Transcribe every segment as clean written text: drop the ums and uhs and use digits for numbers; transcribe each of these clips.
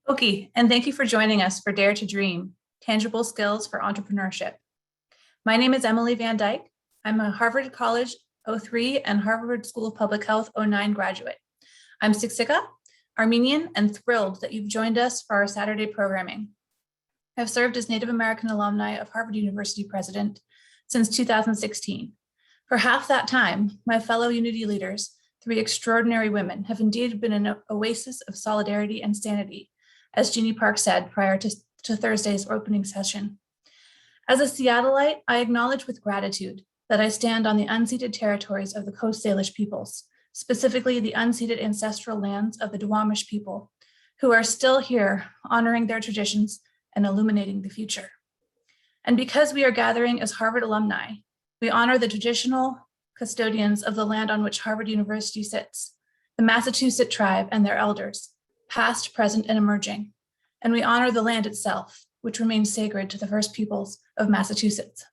Okay, and thank you for joining us for Dare to Dream, Tangible Skills for Entrepreneurship. My name is Emily Van Dyke. I'm a Harvard College 03 and Harvard School of Public Health 09 graduate. I'm Siksika, Armenian, and thrilled that you've joined us for our Saturday programming. I've served as Native American alumni of Harvard University president since 2016. For half that time, my fellow Unity leaders, three extraordinary women, have indeed been an oasis of solidarity and sanity, as Jeannie Park said prior to Thursday's opening session. As a Seattleite, I acknowledge with gratitude that I stand on the unceded territories of the Coast Salish peoples, specifically the unceded ancestral lands of the Duwamish people, who are still here honoring their traditions and illuminating the future. And because we are gathering as Harvard alumni, we honor the traditional custodians of the land on which Harvard University sits, the Massachusetts tribe and their elders, past, present, and emerging. And we honor the land itself, which remains sacred to the first peoples of Massachusetts.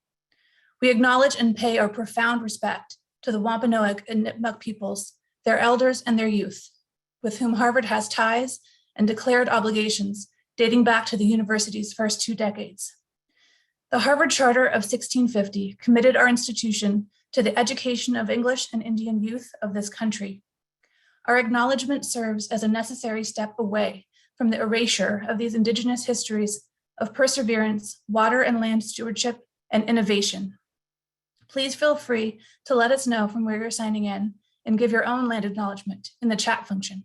We acknowledge and pay our profound respect to the Wampanoag and Nipmuc peoples, their elders and their youth, with whom Harvard has ties and declared obligations dating back to the university's first 2 decades. The Harvard Charter of 1650 committed our institution to the education of English and Indian youth of this country. Our acknowledgement serves as a necessary step away from the erasure of these Indigenous histories of perseverance, water and land stewardship, and innovation. Please feel free to let us know from where you're signing in and give your own land acknowledgement in the chat function.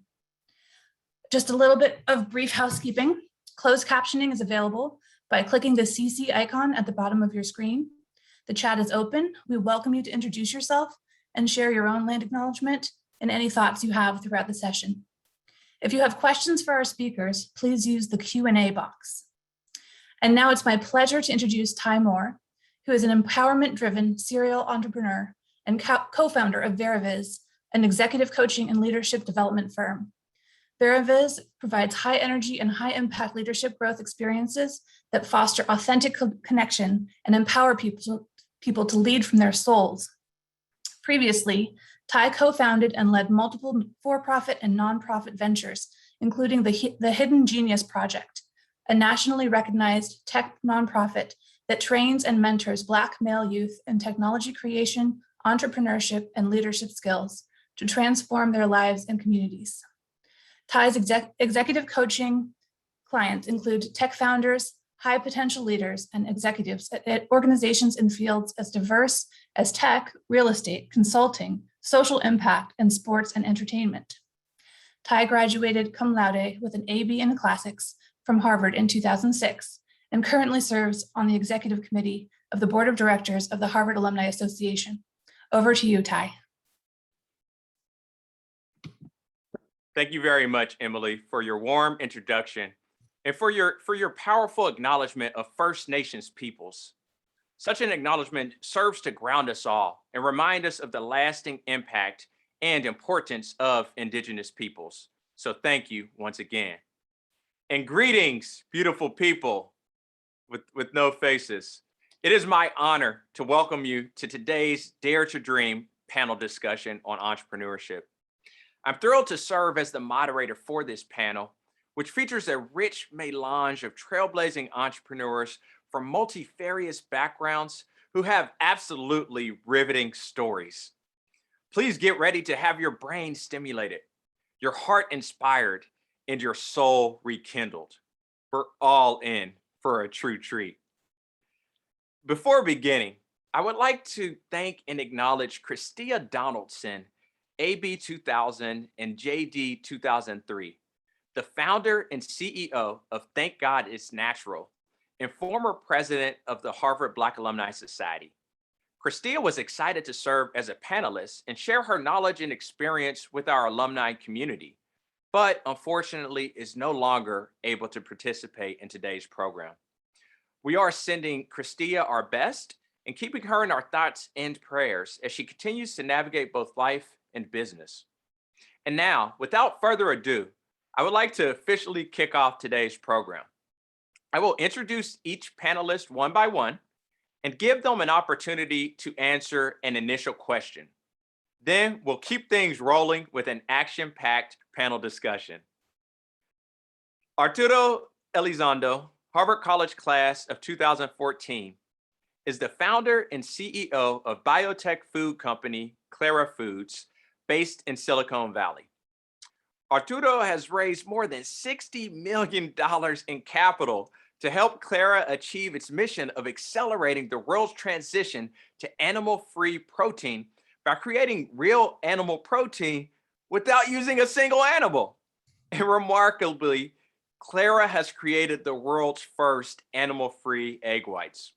Just a little bit of brief housekeeping. Closed captioning is available by clicking the CC icon at the bottom of your screen. The chat is open. We welcome you to introduce yourself and share your own land acknowledgement and any thoughts you have throughout the session. If you have questions for our speakers, please use the Q&A box. And now it's my pleasure to introduce Ty Moore, who is an empowerment-driven serial entrepreneur and co-founder of Veriviz, an executive coaching and leadership development firm. Veriviz provides high energy and high impact leadership growth experiences that foster authentic connection and empower people to lead from their souls. Previously, Ty co-founded and led multiple for-profit and nonprofit ventures, including the Hidden Genius Project, a nationally recognized tech nonprofit that trains and mentors Black male youth in technology creation, entrepreneurship, and leadership skills to transform their lives and communities. Ty's executive coaching clients include tech founders, high potential leaders, and executives at organizations in fields as diverse as tech, real estate, consulting, social impact, and sports and entertainment. Ty graduated cum laude with an AB in classics from Harvard in 2006 and currently serves on the executive committee of the board of directors of the Harvard Alumni Association. Over to you, Ty. Thank you very much, Emily, for your warm introduction and for your powerful acknowledgement of First Nations peoples. Such an acknowledgement serves to ground us all and remind us of the lasting impact and importance of Indigenous peoples. So thank you once again. And greetings, beautiful people with no faces. It is my honor to welcome you to today's Dare to Dream panel discussion on entrepreneurship. I'm thrilled to serve as the moderator for this panel, which features a rich melange of trailblazing entrepreneurs from multifarious backgrounds who have absolutely riveting stories. Please get ready to have your brain stimulated, your heart inspired, and your soul rekindled. We're all in for a true treat. Before beginning, I would like to thank and acknowledge Christia Donaldson, AB 2000 and JD 2003, the founder and CEO of Thank God It's Natural and former president of the Harvard Black Alumni Society. Christia was excited to serve as a panelist and share her knowledge and experience with our alumni community, but unfortunately is no longer able to participate in today's program. We are sending Christia our best and keeping her in our thoughts and prayers as she continues to navigate both life and business. And now, without further ado, I would like to officially kick off today's program. I will introduce each panelist one by one and give them an opportunity to answer an initial question. Then we'll keep things rolling with an action-packed panel discussion. Arturo Elizondo, Harvard College class of 2014, is the founder and CEO of biotech food company Clara Foods, based in Silicon Valley. Arturo has raised more than $60 million in capital to help Clara achieve its mission of accelerating the world's transition to animal-free protein by creating real animal protein without using a single animal. And remarkably, Clara has created the world's first animal-free egg whites.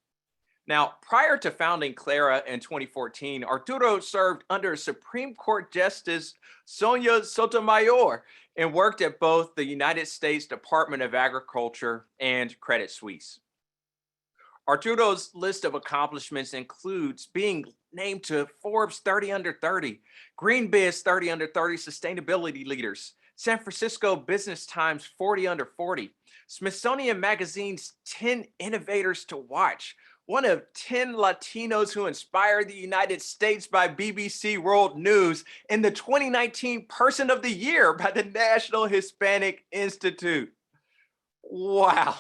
Now, prior to founding Clara in 2014, Arturo served under Supreme Court Justice Sonia Sotomayor and worked at both the United States Department of Agriculture and Credit Suisse. Arturo's list of accomplishments includes being named to Forbes 30 Under 30, GreenBiz 30 Under 30 Sustainability Leaders, San Francisco Business Times 40 Under 40, Smithsonian Magazine's 10 Innovators to Watch, one of 10 Latinos who inspired the United States by BBC World News, and the 2019 Person of the Year by the National Hispanic Institute. Wow.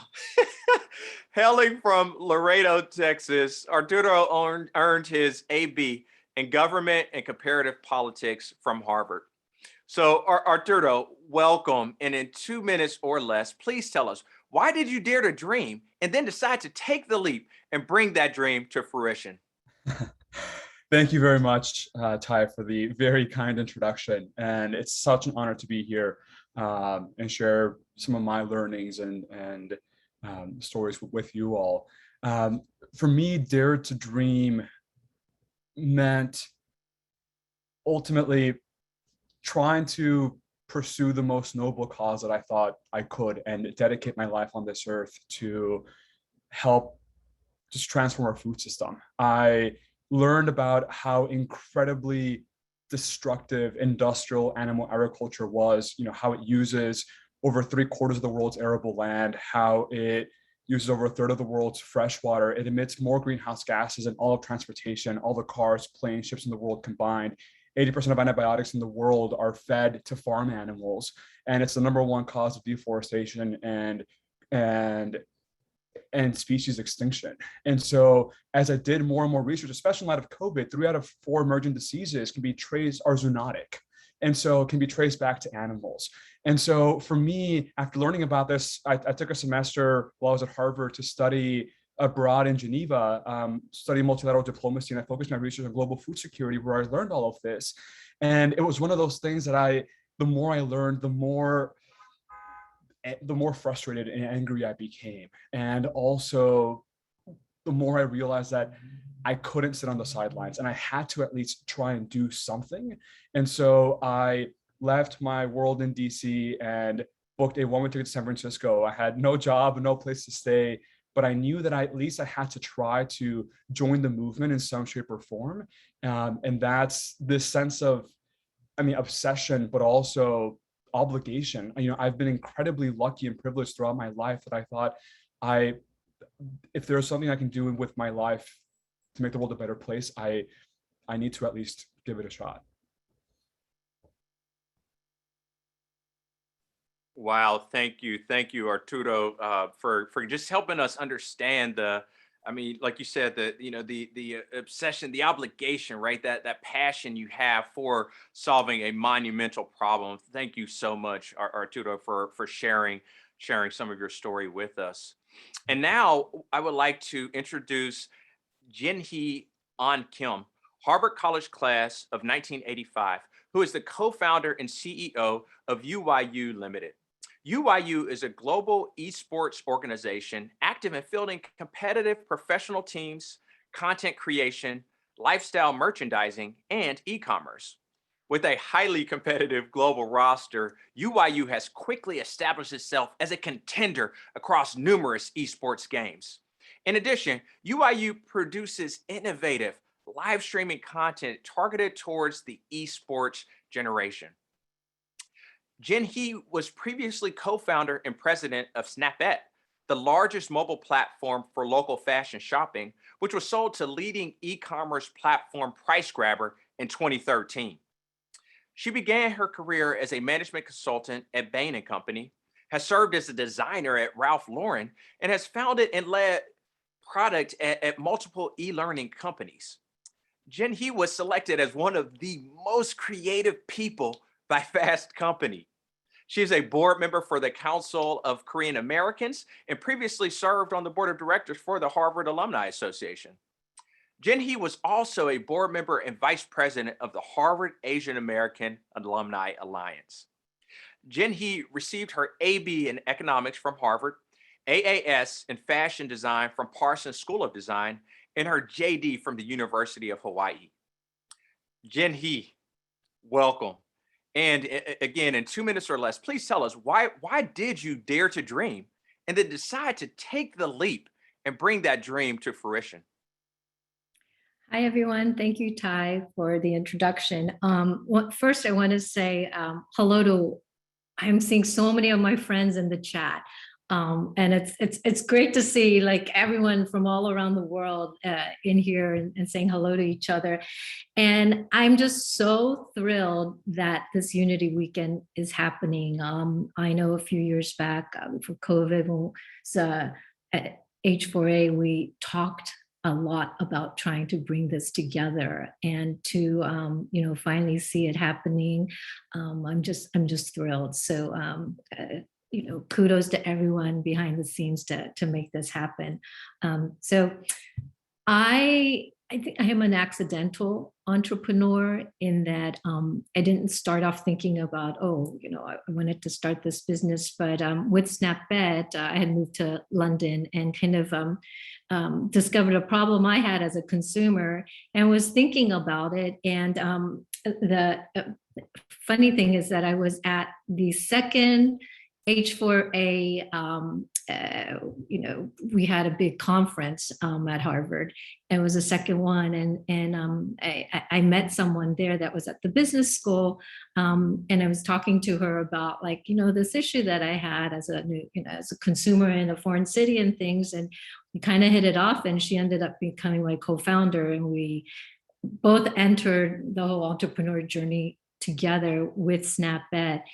Hailing from Laredo, Texas, Arturo earned his AB in Government and Comparative Politics from Harvard. So Arturo, welcome. And in 2 minutes or less, please tell us, why did you dare to dream and then decide to take the leap and bring that dream to fruition? Thank you very much, Ty, for the very kind introduction. And it's such an honor to be here and share some of my learnings and stories with you all. For me, dare to dream meant ultimately trying to pursue the most noble cause that I thought I could and dedicate my life on this earth to help just transform our food system. I learned about how incredibly destructive industrial animal agriculture was, how it uses over 3/4 of the world's arable land, how it uses over 1/3 of the world's fresh water. It emits more greenhouse gases than all of transportation, all the cars, planes, ships in the world combined. 80% of antibiotics in the world are fed to farm animals, and it's the #1 cause of deforestation and species extinction. And so as I did more and more research, especially in light of COVID, 3 out of 4 emergent diseases are zoonotic. And so it can be traced back to animals. And so for me, after learning about this, I took a semester while I was at Harvard to study abroad in Geneva, studying multilateral diplomacy, and I focused my research on global food security, where I learned all of this. And it was one of those things that the more I learned, the more frustrated and angry I became. And also, the more I realized that I couldn't sit on the sidelines and I had to at least try and do something. And so I left my world in DC and booked a one-way ticket to San Francisco. I had no job, no place to stay, but I knew that at least I had to try to join the movement in some shape or form. And that's this sense of, obsession, but also obligation. I've been incredibly lucky and privileged throughout my life that I thought if there's something I can do with my life to make the world a better place, I need to at least give it a shot. Wow, thank you, Arturo, for just helping us understand like you said, the obsession, the obligation, right? That passion you have for solving a monumental problem. Thank you so much, Arturo, for sharing some of your story with us. And now I would like to introduce Jinhee Ahn Kim, Harvard College class of 1985, who is the co-founder and CEO of UYU Limited. UYU is a global esports organization active in fielding competitive professional teams, content creation, lifestyle merchandising, and e-commerce. With a highly competitive global roster, UYU has quickly established itself as a contender across numerous esports games. In addition, UYU produces innovative live streaming content targeted towards the esports generation. Jinhee was previously co-founder and president of Snapette, the largest mobile platform for local fashion shopping, which was sold to leading e-commerce platform PriceGrabber in 2013. She began her career as a management consultant at Bain & Company, has served as a designer at Ralph Lauren, and has founded and led product at multiple e-learning companies. Jinhee was selected as one of the most creative people by Fast Company. She is a board member for the Council of Korean Americans and previously served on the board of directors for the Harvard Alumni Association. Jinhee was also a board member and vice president of the Harvard Asian American Alumni Alliance. Jinhee received her AB in economics from Harvard, AAS in fashion design from Parsons School of Design, and her JD from the University of Hawaii. Jinhee, welcome. And again, in 2 minutes or less, please tell us why did you dare to dream and then decide to take the leap and bring that dream to fruition? Hi, everyone. Thank you, Ty, for the introduction. First, I want to say hello to, I'm seeing so many of my friends in the chat. And it's great to see like everyone from all around the world in here and saying hello to each other. And I'm just so thrilled that this Unity Weekend is happening. I know a few years back for COVID, at H4A, we talked a lot about trying to bring this together, and to finally see it happening. I'm just thrilled. So kudos to everyone behind the scenes to make this happen. So I think I am an accidental entrepreneur in that I didn't start off thinking about, I wanted to start this business, but with Snapbed, I had moved to London and kind of discovered a problem I had as a consumer and was thinking about it. And the funny thing is that I was at the second H4A, we had a big conference at Harvard, and it was the second one. And I met someone there that was at the business school, and I was talking to her about this issue that I had as a consumer in a foreign city and things, and we kind of hit it off. And she ended up becoming my co-founder, and we both entered the whole entrepreneur journey together with Snapbed.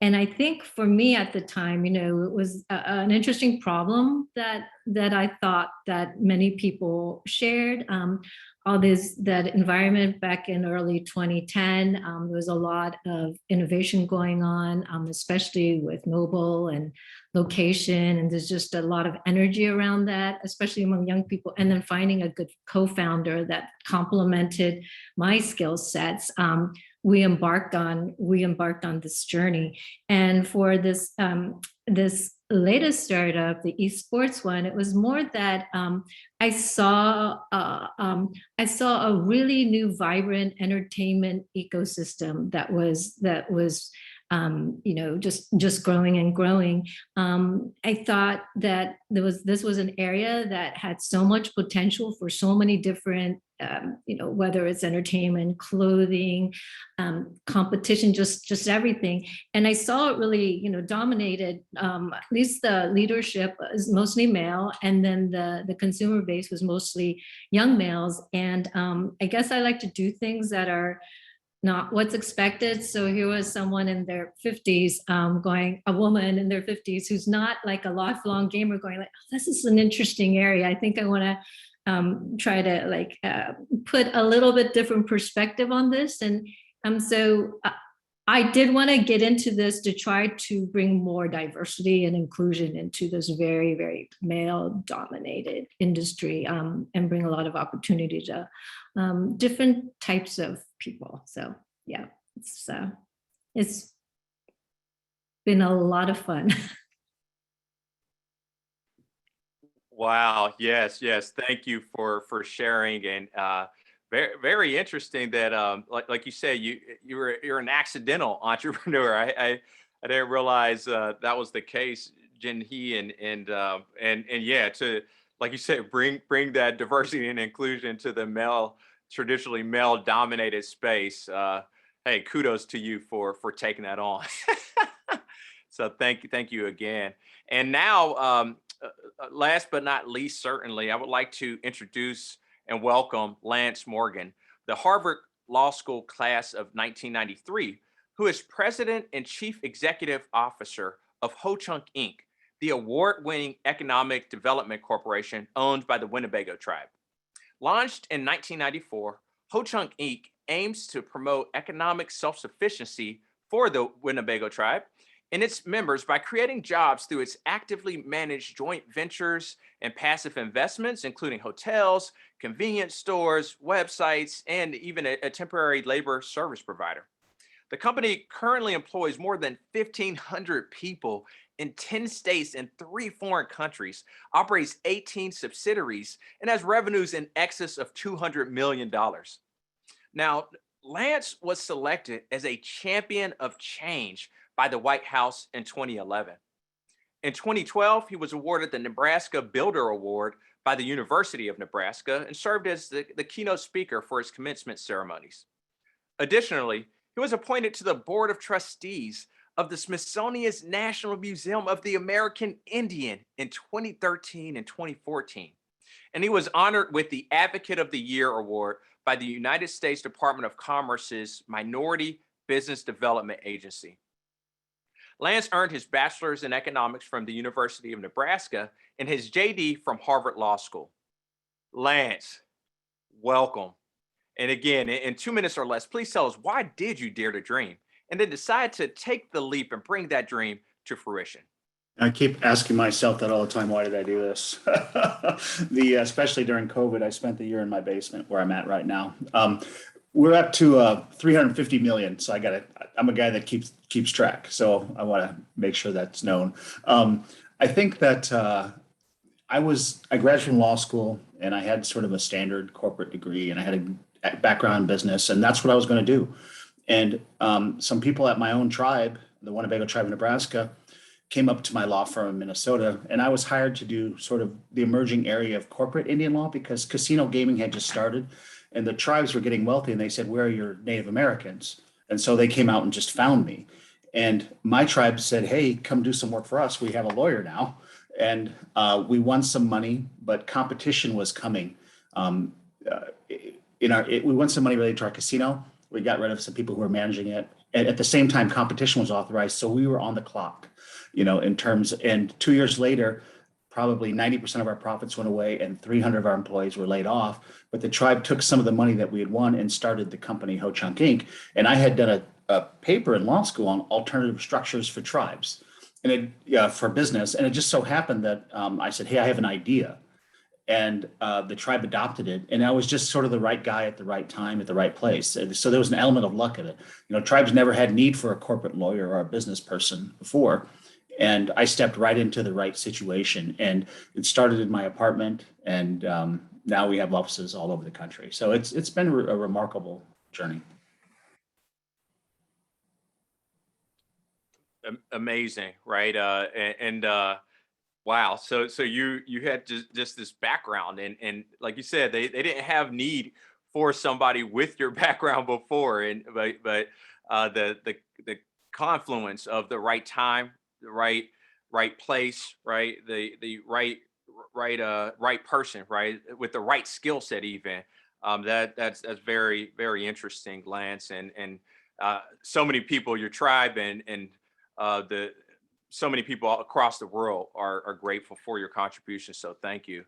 And I think for me at the time, it was an interesting problem that I thought that many people shared. That environment back in early 2010, there was a lot of innovation going on, especially with mobile and location. And there's just a lot of energy around that, especially among young people. And then finding a good co-founder that complemented my skill sets. We embarked on this journey. And for this latest startup, the Esports one, it was more that I saw a really new, vibrant entertainment ecosystem that was just growing and growing. I thought that this was an area that had so much potential for so many different, whether it's entertainment, clothing, competition, just everything. And I saw it really, dominated, at least the leadership is mostly male, and then the consumer base was mostly young males. And I guess I like to do things that are not what's expected. So here was someone in their 50s a woman in their 50s who's not like a lifelong gamer going like, oh, this is an interesting area. I think I want to try to put a little bit different perspective on this. And so I did want to get into this to try to bring more diversity and inclusion into this very, very male dominated industry, and bring a lot of opportunity to different types of people. So yeah, it's been a lot of fun. Wow. Yes. Thank you for sharing. And very, very interesting that like you say, you're an accidental entrepreneur. I didn't realize that was the case, Jinhee, and yeah, to, like you said, bring that diversity and inclusion to the traditionally male dominated space. Hey, kudos to you for taking that on. So thank you again. And now, last but not least, certainly, I would like to introduce and welcome Lance Morgan, the Harvard Law School class of 1993, who is President and Chief Executive Officer of Ho Chunk Inc., the award-winning economic development corporation owned by the Winnebago tribe. Launched in 1994, Ho Chunk Inc. aims to promote economic self-sufficiency for the Winnebago tribe and its members by creating jobs through its actively managed joint ventures and passive investments, including hotels, convenience stores, websites, and even a temporary labor service provider. The company currently employs more than 1,500 people in 10 states and 3 foreign countries, operates 18 subsidiaries, and has revenues in excess of $200 million. Now, Lance was selected as a champion of change by the White House in 2011. In 2012, he was awarded the Nebraska Builder Award by the University of Nebraska and served as the keynote speaker for his commencement ceremonies. Additionally, he was appointed to the Board of Trustees of the Smithsonian's National Museum of the American Indian in 2013 and 2014. And he was honored with the Advocate of the Year Award by the United States Department of Commerce's Minority Business Development Agency. Lance earned his bachelor's in economics from the University of Nebraska and his JD from Harvard Law School. Lance, welcome. And again, in 2 minutes or less, please tell us, why did you dare to dream and then decide to take the leap and bring that dream to fruition? I keep asking myself that all the time. Why did I do this? Especially during COVID, I spent the year in my basement where I'm at right now. We're up to 350 million. So I'm a guy that keeps track. So I want to make sure that's known. I think that I graduated from law school and I had sort of a standard corporate degree and I had a background in business, and that's what I was going to do. And some people at my own tribe, the Winnebago tribe of Nebraska, came up to my law firm in Minnesota, and I was hired to do sort of the emerging area of corporate Indian law because casino gaming had just started and the tribes were getting wealthy, and they said, "Where are your Native Americans?" And so they came out and just found me. And my tribe said, "Hey, come do some work for us. We have a lawyer now." And we won some money, but competition was coming. We won some money related to our casino. We got rid of some people who were managing it. And at the same time, competition was authorized. So we were on the clock, and 2 years later, probably 90% of our profits went away and 300 of our employees were laid off. But the tribe took some of the money that we had won and started the company Ho Chunk Inc. And I had done a paper in law school on alternative structures for tribes for business. And it just so happened that I said, "Hey, I have an idea." And the tribe adopted it. And I was just sort of the right guy at the right time at the right place. And so there was an element of luck in it. Tribes never had need for a corporate lawyer or a business person before. And I stepped right into the right situation. And it started in my apartment. And now we have offices all over the country. So it's been a remarkable journey. Amazing, right? Wow. So you had just this background, and like you said, they didn't have need for somebody with your background before, but the confluence of the right time, the right place, right, the right person, right, with the right skill set, even that's very, very interesting, Lance, and so many people, your tribe, and so many people across the world are grateful for your contributions. So thank you.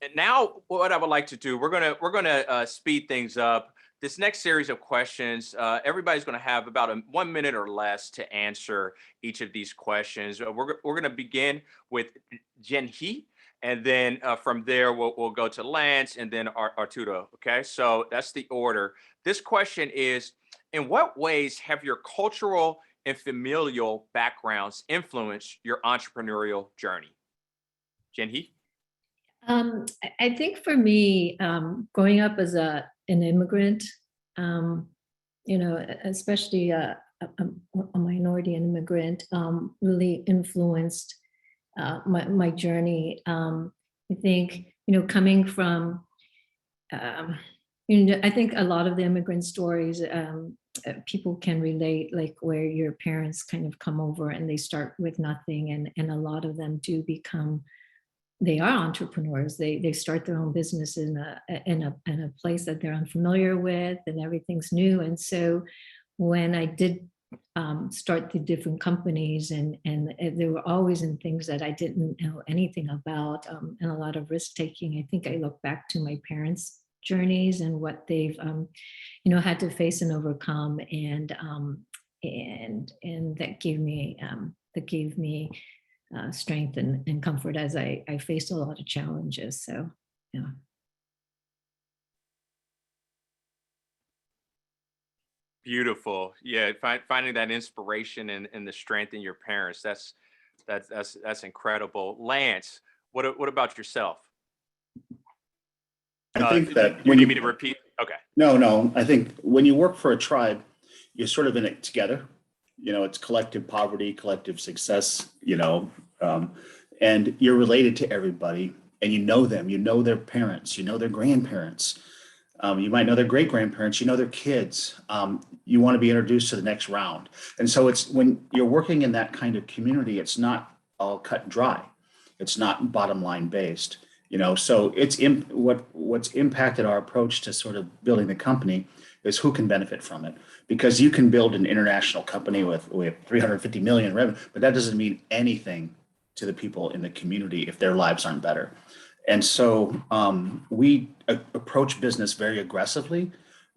And now what I would like to do, we're gonna speed things up. This next series of questions, everybody's gonna have about 1 minute or less to answer each of these questions. We're gonna begin with Jinhee, and then from there we'll go to Lance and then Arturo. Okay, so that's the order. This question is, in what ways have your cultural and familial backgrounds influence your entrepreneurial journey? Jinhee? I think for me, growing up as an immigrant, especially a minority immigrant, really influenced my journey. I think, coming from, I think a lot of the immigrant stories, people can relate, like where your parents kind of come over and they start with nothing, and a lot of them do become, they are entrepreneurs. They start their own business in a place that they're unfamiliar with, and everything's new. And so when I did start the different companies, and they were always in things that I didn't know anything about, and a lot of risk taking. I think I look back to my parents' journeys and what they've had to face and overcome, and that gave me strength and comfort as I faced a lot of challenges. So yeah. Beautiful. Yeah, finding that inspiration and the strength in your parents. That's incredible. Lance, what about yourself? I think that you when need you, me to repeat? Okay. no, I think when you work for a tribe, you're sort of in it together. It's collective poverty, collective success, and you're related to everybody, and you know them, their parents, their grandparents. You might know their great grandparents, their kids. You want to be introduced to the next round. And so it's when you're working in that kind of community, it's not all cut and dry. It's not bottom line based, so what's impacted our approach to sort of building the company is who can benefit from it. Because you can build an international company with 350 million revenue, but that doesn't mean anything to the people in the community if their lives aren't better. And so we approach business very aggressively,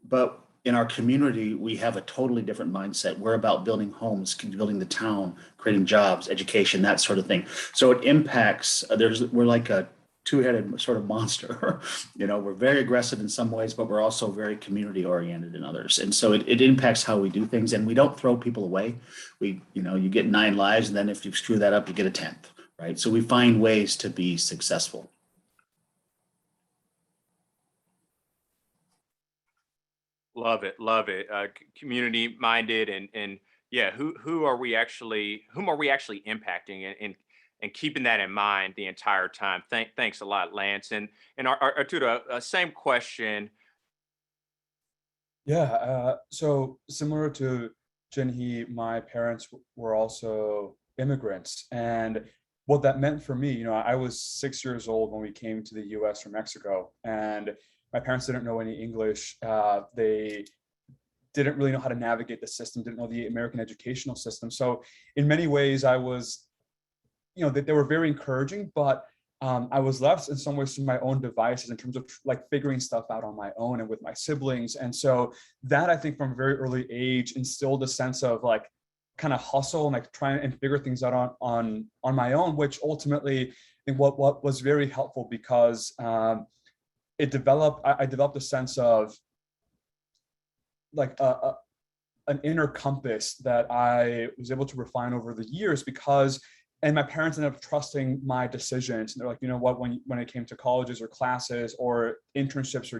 but in our community, we have a totally different mindset. We're about building homes, building the town, creating jobs, education, that sort of thing. So it impacts, we're like a two-headed sort of monster. We're very aggressive in some ways, but we're also very community oriented in others. And so it impacts how we do things, and we don't throw people away. You get 9 lives, and then if you screw that up, you get a 10th, right? So we find ways to be successful. Love it. Community minded, and yeah, whom are we actually impacting, and keeping that in mind the entire time. Thanks a lot, Lance. And Arturo, same question. Yeah. So similar to Jinhee, my parents were also immigrants, and what that meant for me, I was 6 years old when we came to the U.S. from Mexico, and my parents didn't know any English. They didn't really know how to navigate the system, didn't know the American educational system. So in many ways, I was, they were very encouraging, but I was left in some ways to my own devices in terms of like figuring stuff out on my own and with my siblings. And so that, I think, from a very early age instilled a sense of like kind of hustle and like trying and figure things out on my own, which ultimately I think what was very helpful, because I developed a sense of like an inner compass that I was able to refine over the years, and my parents ended up trusting my decisions. And they're like, you know what, when it came to colleges or classes or internships or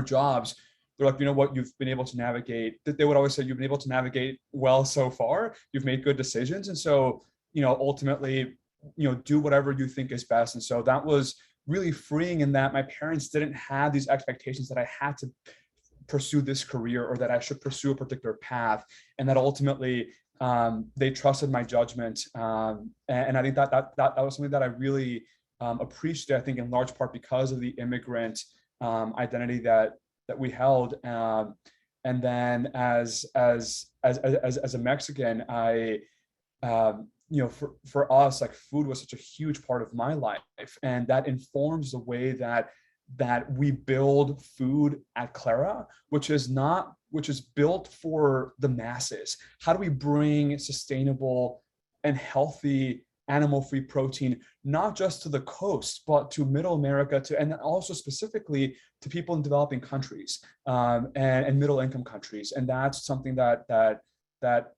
jobs, they're like, you know what, you've been able to navigate. They would always say, you've been able to navigate well so far. You've made good decisions. And so, ultimately, do whatever you think is best. And so that was really freeing, in that my parents didn't have these expectations that I had to pursue this career or that I should pursue a particular path, and that ultimately they trusted my judgment. And I think that was something that I really appreciated, I think in large part because of the immigrant identity that we held. And then as a Mexican, for us, like, food was such a huge part of my life, and that informs the way that we build food at Clara, which is built for the masses. How do we bring sustainable and healthy animal-free protein, not just to the coast, but to Middle America, and also specifically to people in developing countries and middle-income countries? And that's something that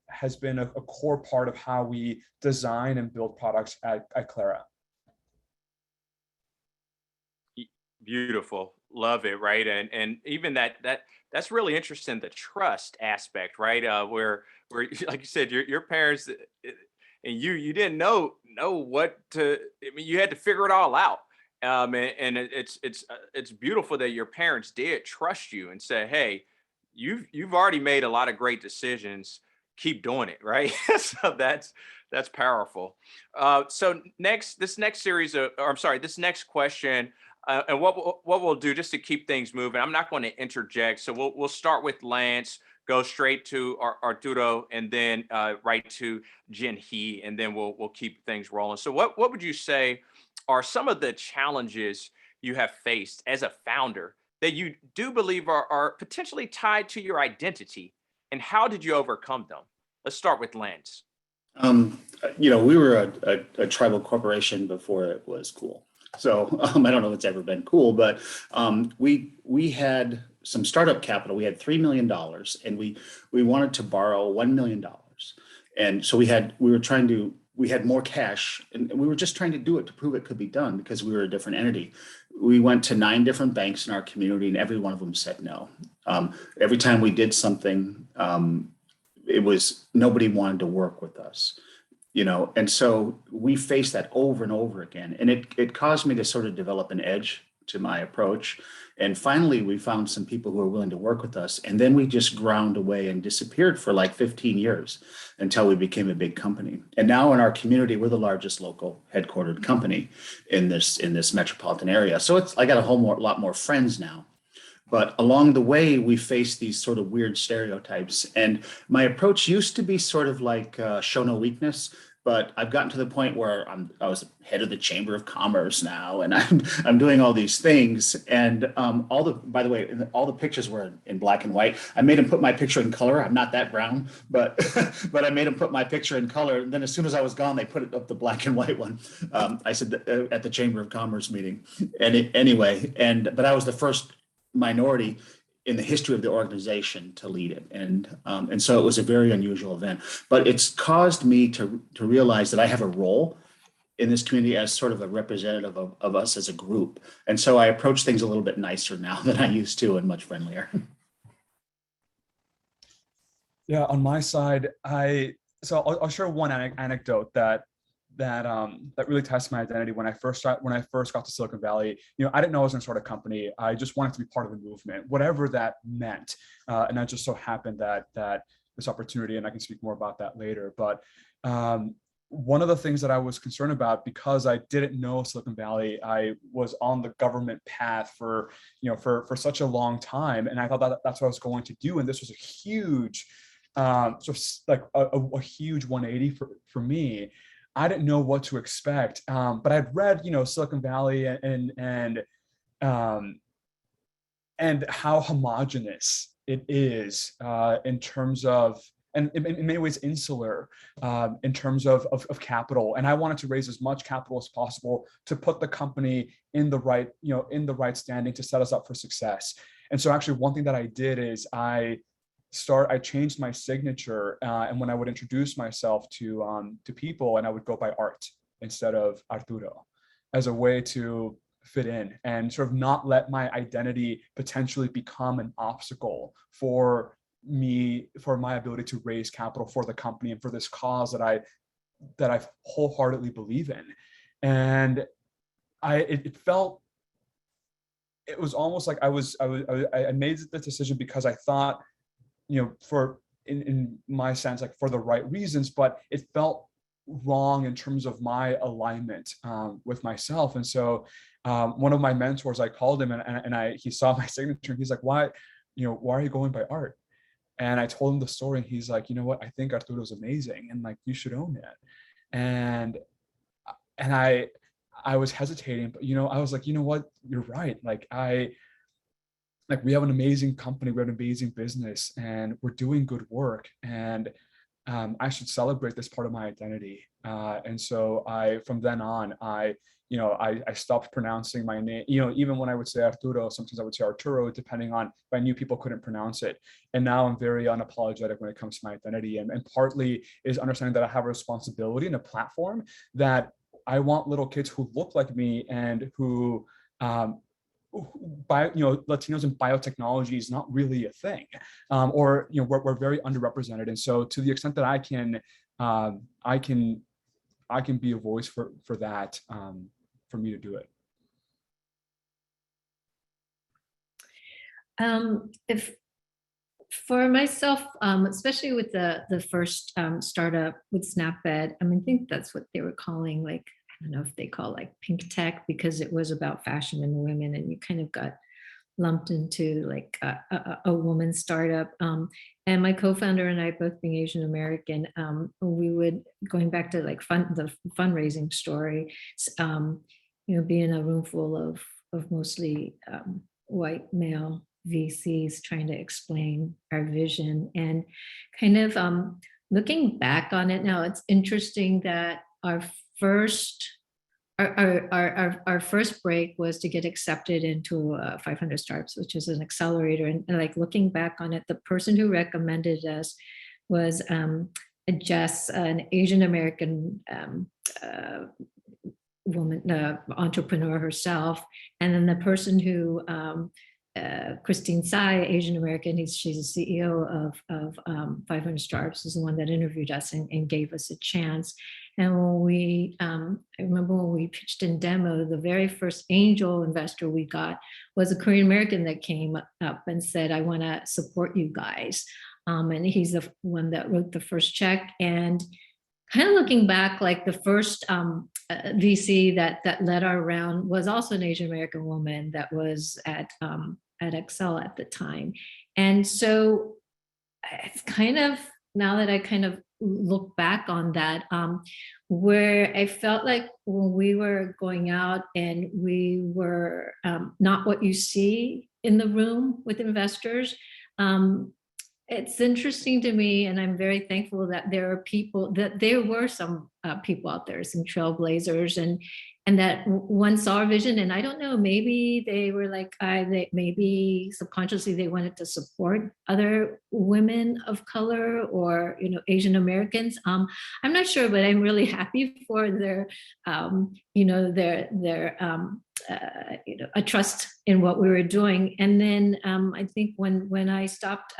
has been a core part of how we design and build products at Clara. Beautiful. Love it. Right. And even that's really interesting. The trust aspect, right? Where like you said, your parents and you didn't know what to, I mean, you had to figure it all out. And it's beautiful that your parents did trust you and say, hey, you've already made a lot of great decisions. Keep doing it. Right. So that's powerful. So this next question, and what we'll do, just to keep things moving, I'm not going to interject. So we'll start with Lance, go straight to Arturo and then right to Jinhee, and then we'll keep things rolling. So what would you say are some of the challenges you have faced as a founder that you do believe are potentially tied to your identity, and how did you overcome them? Let's start with Lance. We were a tribal corporation before it was cool. So I don't know if it's ever been cool, but we had some startup capital. We had $3 million, and we wanted to borrow $1 million. And so we had more cash, and we were just trying to do it to prove it could be done because we were a different entity. We went to 9 different banks in our community, and every one of them said no. Every time we did something, it was nobody wanted to work with us, and so we faced that over and over again, and it caused me to sort of develop an edge to my approach. And finally, we found some people who were willing to work with us, and then we just ground away and disappeared for like 15 years until we became a big company. And now in our community, we're the largest local headquartered company in this metropolitan area. So I got a lot more friends now. But along the way, we faced these sort of weird stereotypes. And my approach used to be sort of like show no weakness, but I've gotten to the point where I was head of the Chamber of Commerce now, and I'm doing all these things. And by the way, all the pictures were in black and white. I made him put my picture in color. I'm not that brown, but but I made him put my picture in color. And then as soon as I was gone, they put it up the black and white one. I said at the Chamber of Commerce meeting. And but I was the first minority in the history of the organization to lead it. And so it was a very unusual event, but it's caused me to realize that I have a role in this community as sort of a representative of us as a group. And so I approach things a little bit nicer now than I used to, and much friendlier. Yeah, on my side, I'll share one anecdote that really ties to my identity. When I first got to Silicon Valley, I didn't know I was going to start a company. I just wanted to be part of the movement, whatever that meant. And that just so happened that this opportunity, and I can speak more about that later. But one of the things that I was concerned about, because I didn't know Silicon Valley, I was on the government path for such a long time, and I thought that that's what I was going to do. And this was a huge, a huge 180 for me. I didn't know what to expect, but I'd read, Silicon Valley and how homogenous it is in terms of, and in many ways insular in terms of capital. And I wanted to raise as much capital as possible to put the company in the right standing to set us up for success. And so actually one thing that I did is I changed my signature, and when I would introduce myself to people, and I would go by Art instead of Arturo, as a way to fit in and sort of not let my identity potentially become an obstacle for my ability to raise capital for the company and for this cause that I wholeheartedly believe in. And it was almost like I made the decision because I thought, in my sense, like for the right reasons, but it felt wrong in terms of my alignment with myself. And so one of my mentors, I called him and he saw my signature, and he's like, why are you going by Art? And I told him the story, and he's like, you know what, I think Arturo is amazing, and like, you should own it. And I was hesitating, but I was like, you know what, you're right. We have an amazing company, we have an amazing business, and we're doing good work. And I should celebrate this part of my identity. And so from then on, I stopped pronouncing my name. Even when I would say Arturo, sometimes I would say Arturo, depending on if I knew people couldn't pronounce it. And now I'm very unapologetic when it comes to my identity. And partly is understanding that I have a responsibility and a platform that I want little kids who look like me and who Latinos in biotechnology is not really a thing, or we're very underrepresented. And so to the extent that I can be a voice for that, for me to do it. If for myself, especially with the first startup with Snapbed, I think that's what they were calling, like, I don't know if they call like pink tech, because it was about fashion and women, and you kind of got lumped into like a woman's startup. And my co-founder and I, both being Asian American, we would, going back to like the fundraising story, be in a room full of mostly white male VCs trying to explain our vision, and kind of looking back on it now, it's interesting that our first break was to get accepted into 500 Startups, which is an accelerator. And like looking back on it, the person who recommended us was Jess, an Asian American woman, entrepreneur herself. And then the person who, Christine Tsai, Asian American, she's the CEO of 500 Startups, is the one that interviewed us and gave us a chance. And when we, I remember when we pitched in demo, the very first angel investor we got was a Korean American that came up and said, I want to support you guys. And he's the one that wrote the first check. And kind of looking back, like the first VC that led our round was also an Asian American woman that was at Excel at the time. And so it's kind of, now that I kind of look back on that, where I felt like when we were going out and we were not what you see in the room with investors, it's interesting to me, and I'm very thankful that there were some people out there, some trailblazers, and that one saw a vision. And I don't know, maybe they were like, maybe subconsciously they wanted to support other women of color or Asian Americans. I'm not sure, but I'm really happy for their a trust in what we were doing. And then I think when I stopped.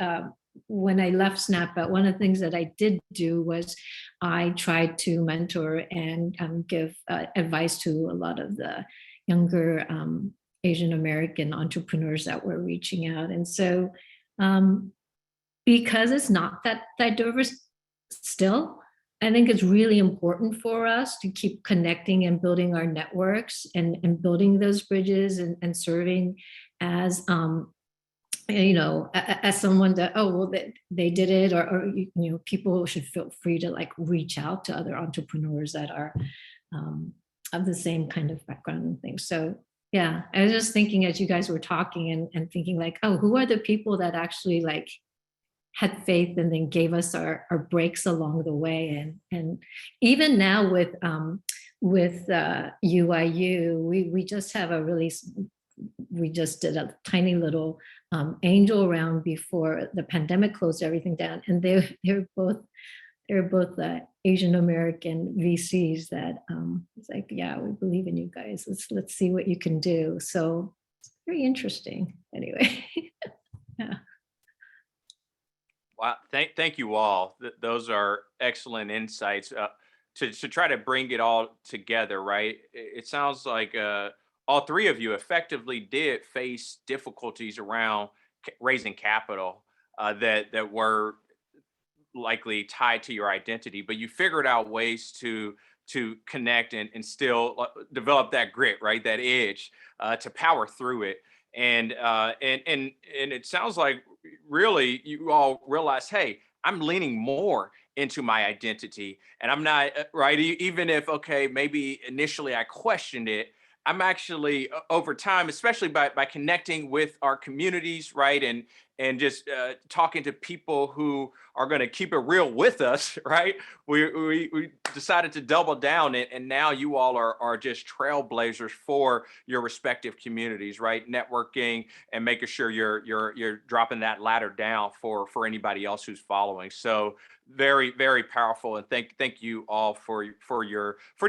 When I left Snapchat, one of the things that I did do was I tried to mentor and give advice to a lot of the younger Asian American entrepreneurs that were reaching out. And so because it's not that diverse still, I think it's really important for us to keep connecting and building our networks and building those bridges and serving as as someone that, they did it, or people should feel free to like reach out to other entrepreneurs that are of the same kind of background and things. So yeah, I was just thinking as you guys were talking and thinking like, who are the people that actually like had faith and then gave us our breaks along the way. And even now with UIU, we just have we just did a tiny little angel round before the pandemic closed everything down, and they're both Asian American VCs that it's like, yeah, we believe in you guys. Let's see what you can do. So it's very interesting. Anyway, yeah. Wow, thank you all. Those are excellent insights to try to bring it all together. Right? It sounds like all three of you effectively did face difficulties around raising capital that were likely tied to your identity, but you figured out ways to connect and still develop that grit, right? That edge to power through it. And it sounds like really you all realize, hey, I'm leaning more into my identity, and I'm not right. Even if maybe initially I questioned it, I'm actually over time, especially by connecting with our communities, right, and just talking to people who are going to keep it real with us, right? We decided to double down it, and now you all are just trailblazers for your respective communities, right? Networking and making sure you're dropping that ladder down for anybody else who's following. So very, very powerful, and thank you all for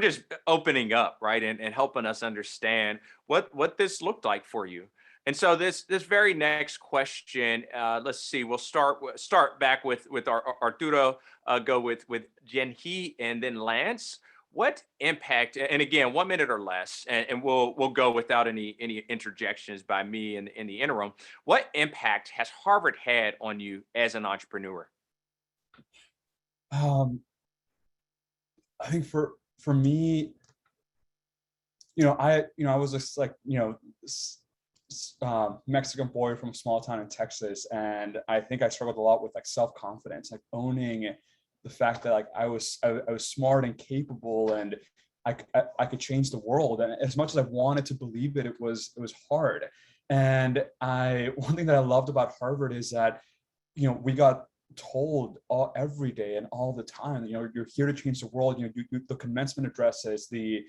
just opening up, right, and helping us understand what this looked like for you. And so this very next question, let's see, we'll start back with our Arturo, go with Jinhee, and then Lance. What impact, and again, 1 minute or less, and we'll go without any interjections by me in the interim. What impact has Harvard had on you as an entrepreneur? I think for me, I was just like, Mexican boy from a small town in Texas, and I think I struggled a lot with like self-confidence, like owning the fact that like I was smart and capable, and I could change the world. And as much as I wanted to believe it, it was hard. And one thing that I loved about Harvard is that, you know, we got told every day and all the time, you know, you're here to change the world. You know, the commencement addresses, the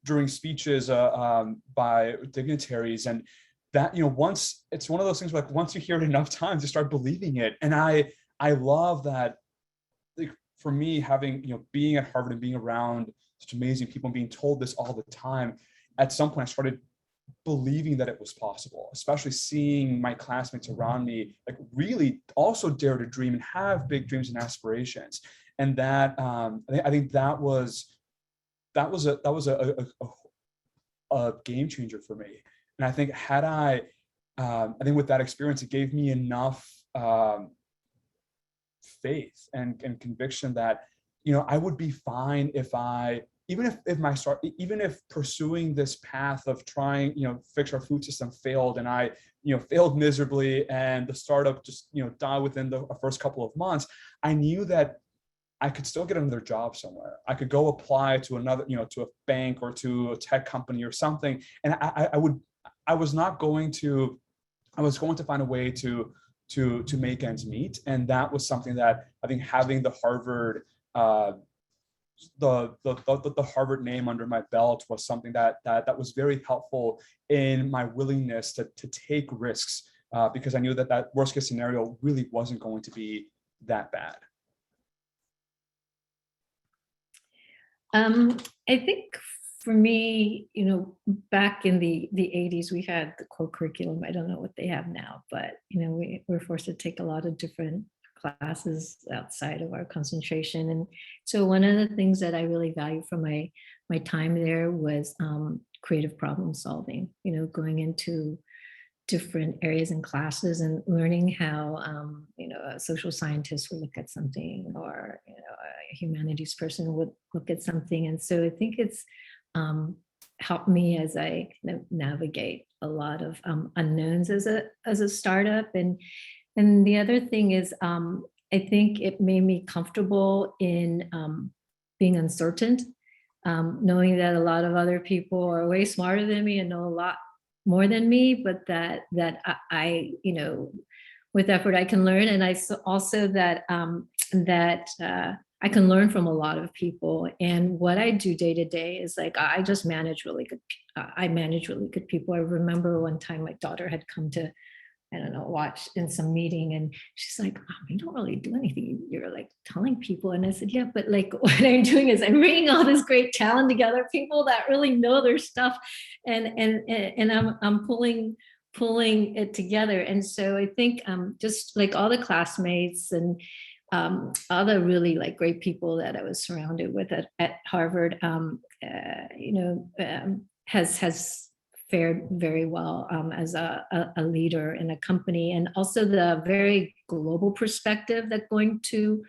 during speeches by dignitaries, and that, you know, once it's one of those things where, like, once you hear it enough times, you start believing it. And I love that. Like, for me, having, you know, being at Harvard and being around such amazing people and being told this all the time, at some point I started believing that it was possible, especially seeing my classmates around me like really also dare to dream and have big dreams and aspirations. And that I think that was a game changer for me. And I think had I think with that experience, it gave me enough faith and conviction that, you know, I would be fine if even if pursuing this path of trying, you know, fix our food system failed, and I, you know, failed miserably, and the startup just, you know, died within the first couple of months, I knew that I could still get another job somewhere. I could go apply to another, you know, to a bank or to a tech company or something. And I was going to find a way to make ends meet. And that was something that I think having the Harvard, the Harvard name under my belt was something that was very helpful in my willingness to take risks, because I knew that worst case scenario really wasn't going to be that bad. I think for me, you know, back in the 80s, we had the core curriculum. I don't know what they have now, but, you know, we were forced to take a lot of different classes outside of our concentration. And so one of the things that I really value from my time there was creative problem solving, you know, going into different areas and classes and learning how, you know, a social scientist would look at something, or, you know, a humanities person would look at something. And so I think it's helped me as I kind of navigate a lot of unknowns as a startup. And the other thing is, I think it made me comfortable in being uncertain, knowing that a lot of other people are way smarter than me and know a lot more than me, but that I, you know, with effort I can learn. And I also that I can learn from a lot of people. And what I do day to day is like, I just manage really good. I manage really good people. I remember one time my daughter had come to, I don't know, watch in some meeting, and she's like, "Oh, you don't really do anything. You're like telling people." And I said, "Yeah, but like what I'm doing is I'm bringing all this great talent together, people that really know their stuff, and I'm pulling it together." And so I think just like all the classmates and other really like great people that I was surrounded with at Harvard, you know, has fared very well as a leader in a company, and also the very global perspective that going to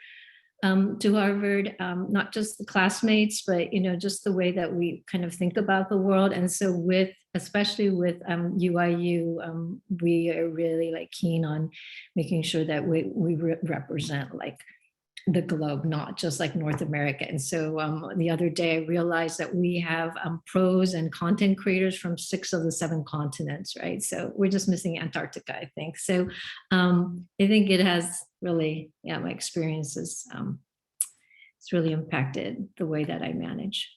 Harvard, not just the classmates, but, you know, just the way that we kind of think about the world. And so especially with UIU, we are really like keen on making sure that we represent like the globe, not just like North America. And so the other day I realized that we have pros and content creators from 6 of the 7 continents, right? So we're just missing Antarctica, I think. So I think it has really, yeah, my experiences, it's really impacted the way that I manage.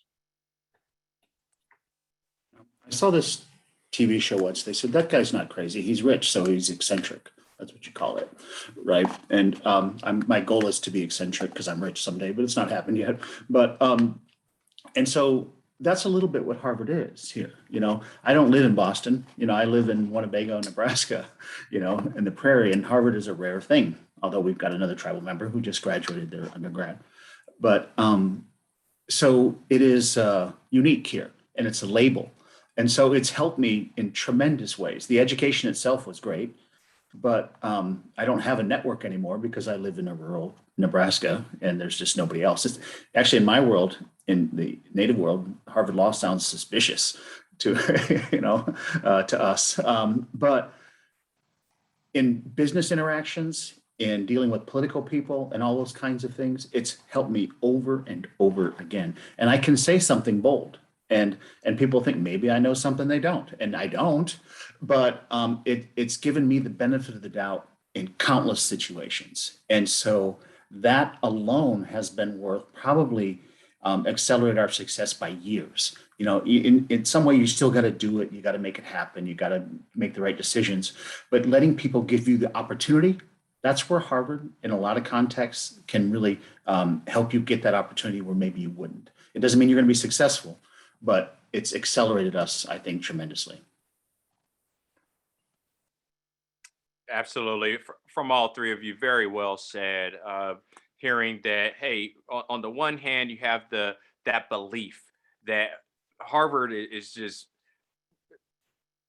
I saw this TV show once. They said, that guy's not crazy. He's rich, so he's eccentric. That's what you call it, right? And my goal is to be eccentric because I'm rich someday, but it's not happened yet. But and so that's a little bit what Harvard is here. You know, I don't live in Boston. You know, I live in Winnebago, Nebraska. You know, in the prairie, and Harvard is a rare thing. Although we've got another tribal member who just graduated their undergrad, but so it is unique here, and it's a label, and so it's helped me in tremendous ways. The education itself was great. But I don't have a network anymore because I live in a rural Nebraska and there's just nobody else. It's actually, in my world, in the native world, Harvard Law sounds suspicious to, to us. But in business interactions, in dealing with political people and all those kinds of things, it's helped me over and over again. And I can say something bold, and people think maybe I know something they don't, and I don't. But it's given me the benefit of the doubt in countless situations, and so that alone has been worth probably accelerate our success by years. In some way, you still got to do it. You got to make it happen. You got to make the right decisions. But letting people give you the opportunity, that's where Harvard, in a lot of contexts, can really help you get that opportunity where maybe you wouldn't. It doesn't mean you're going to be successful, but it's accelerated us, I think, tremendously. Absolutely. From all three of you, very well said. Hearing that, hey, on the one hand, you have that belief that Harvard is just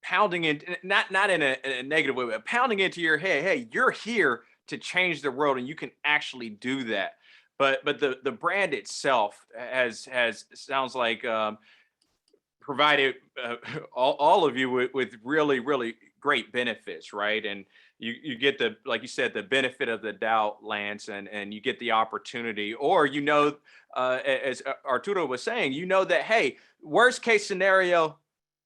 pounding in, not in a negative way, but pounding into your head, hey, you're here to change the world and you can actually do that. But the brand itself has sounds like provided all of you with really, really great benefits, right? And you get the, like you said, the benefit of the doubt, Lance, and you get the opportunity, or as Arturo was saying, that, hey, worst case scenario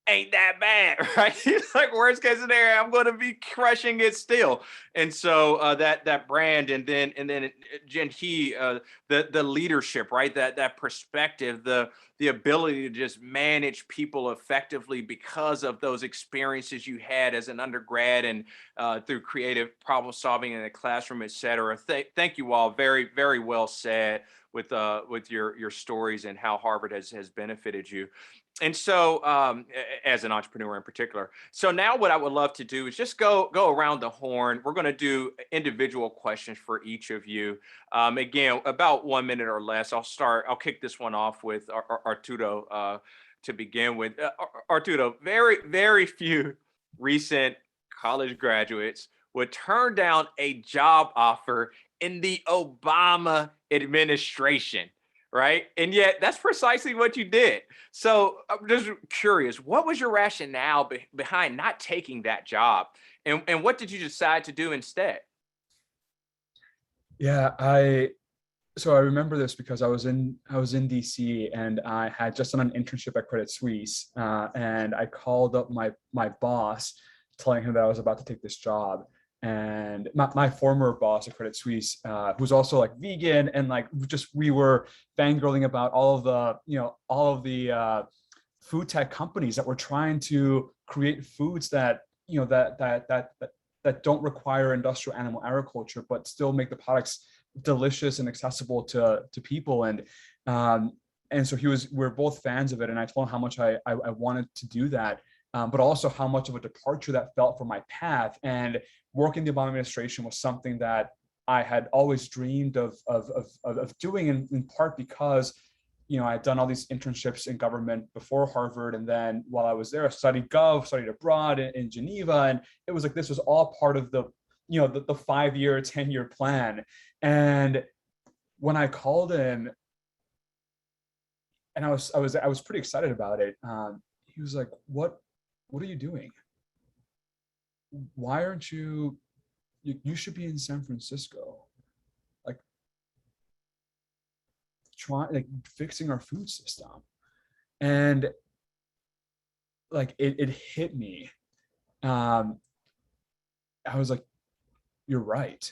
ain't that bad, right? It's like, worst case scenario, I'm going to be crushing it still. And so that brand, and then Jinhee, the leadership, right? That perspective, the ability to just manage people effectively because of those experiences you had as an undergrad and through creative problem solving in the classroom, et cetera. Thank you all. Very, very well said with your stories and how Harvard has benefited you. And so as an entrepreneur in particular. So now what I would love to do is just go around the horn. We're going to do individual questions for each of you. Again, about 1 minute or less. I'll kick this one off with Arturo to begin with. Arturo, very, very few recent college graduates would turn down a job offer in the Obama administration. Right. And yet that's precisely what you did. So I'm just curious, what was your rationale behind not taking that job? And what did you decide to do instead? Yeah, I remember this because I was in DC, and I had just done an internship at Credit Suisse, and I called up my boss, telling him that I was about to take this job. And my former boss at Credit Suisse, who's also like vegan, and like we were fangirling about all of the food tech companies that were trying to create foods that that don't require industrial animal agriculture, but still make the products delicious and accessible to people. And so we're both fans of it, and I told him how much I wanted to do that. But also how much of a departure that felt from my path. And working the Obama administration was something that I had always dreamed of doing, in part because, I had done all these internships in government before Harvard. And then while I was there, I studied abroad in Geneva. And it was like, this was all part of the 5-year, 10-year plan. And when I called him, and I was pretty excited about it, he was like, what are you doing? Why aren't you should be in San Francisco, like fixing our food system. And like it hit me. I was like, you're right.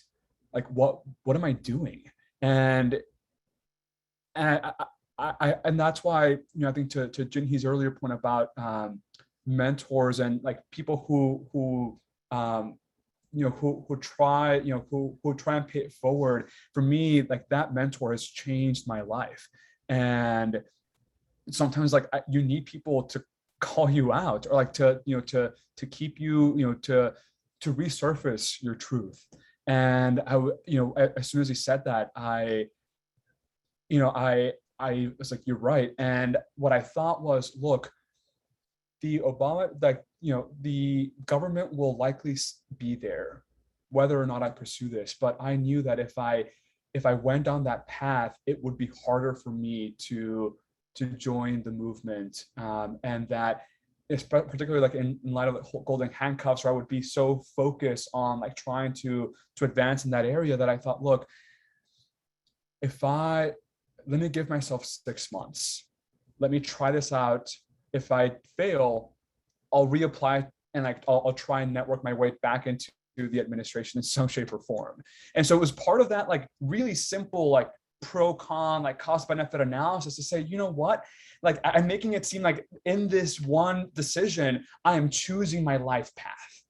Like, what am I doing? And that's why, I think to Jinhee's earlier point about mentors and like people who try and pay it forward. For me, like, that mentor has changed my life. And sometimes like you need people to call you out, or like to keep you, to resurface your truth. And as soon as he said that, I was like, you're right. And what I thought was, look, the Obama, the government will likely be there, whether or not I pursue this. But I knew that if I went down that path, it would be harder for me to join the movement, and that particularly like in light of the whole golden handcuffs, where I would be so focused on like trying to advance in that area, that I thought, look, let me give myself 6 months. Let me try this out. If I fail, I'll reapply, and like I'll try and network my way back into the administration in some shape or form. And so it was part of that like really simple like pro con like cost benefit analysis to say, you know what, like I'm making it seem like in this one decision I am choosing my life path,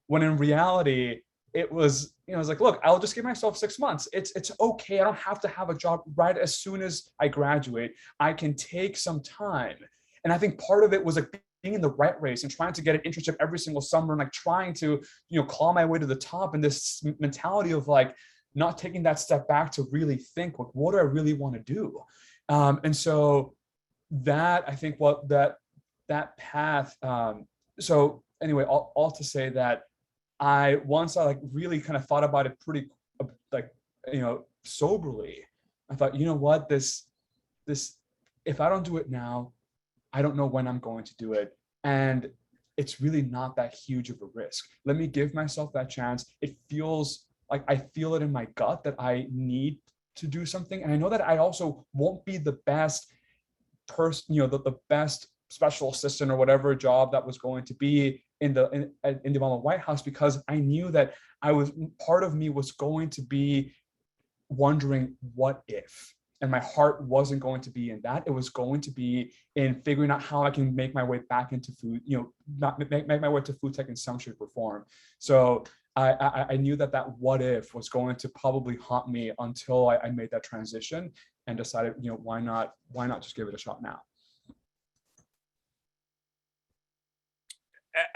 when in reality it was, I was like, look, I'll just give myself 6 months. It's okay. I don't have to have a job right as soon as I graduate. I can take some time. And I think part of it was like being in the rat race and trying to get an internship every single summer, and like trying to, claw my way to the top, and this mentality of like not taking that step back to really think, like, what do I really want to do? And so that, I think that path. So anyway, all to say that once I like really kind of thought about it pretty like, soberly, I thought, you know what, this, if I don't do it now, I don't know when I'm going to do it. And it's really not that huge of a risk. Let me give myself that chance. It feels like I feel it in my gut that I need to do something. And I know that I also won't be the best person, the best special assistant or whatever job that was going to be in the Obama White House, because I knew that part of me was going to be wondering what if. And my heart wasn't going to be in that. It was going to be in figuring out how I can make my way back into food, not make my way to food tech in some shape or form. So I knew that what if was going to probably haunt me until I made that transition and decided, why not just give it a shot now?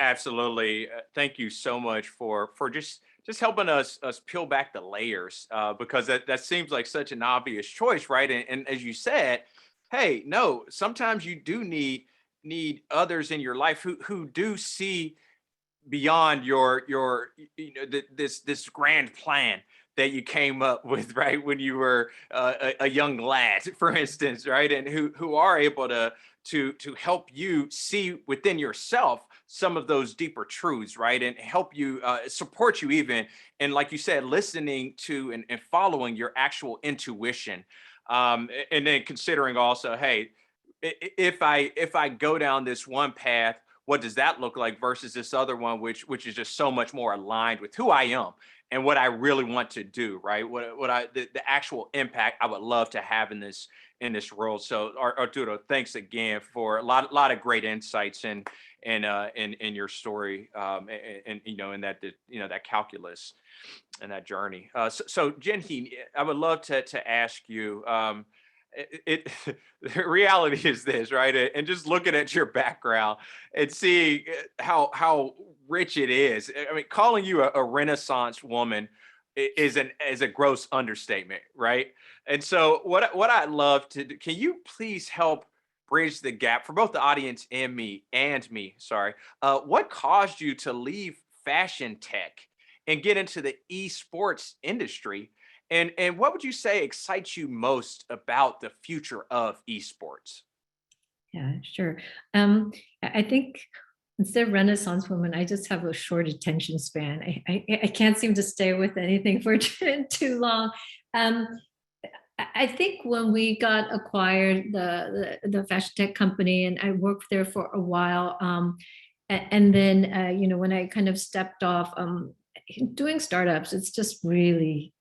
Absolutely. Thank you so much for just helping us peel back the layers, because that seems like such an obvious choice, right? And as you said, hey, no, sometimes you do need others in your life who do see beyond your this grand plan that you came up with, right, when you were a young lad, for instance, right, and who are able to help you see within yourself some of those deeper truths, right, and help you support you even, and like you said, listening to and following your actual intuition, and then considering also, hey, if I go down this one path, what does that look like versus this other one, which is just so much more aligned with who I am and what I really want to do, right? The actual impact I would love to have in this world. So Arturo, thanks again for a lot of great insights in your story, and in that calculus and that journey. So Jinhee, I would love to ask you. The reality is this, right? And just looking at your background and seeing how rich it is. I mean, calling you a Renaissance woman is a gross understatement, right? And so what I'd love to do, can you please help bridge the gap for both the audience and me, sorry. What caused you to leave fashion tech and get into the esports industry? And what would you say excites you most about the future of esports? Yeah, sure. I think instead of Renaissance woman, I just have a short attention span. I can't seem to stay with anything for too long. I think when we got acquired, the fashion tech company, and I worked there for a while, and then when I kind of stepped off, doing startups, it's just really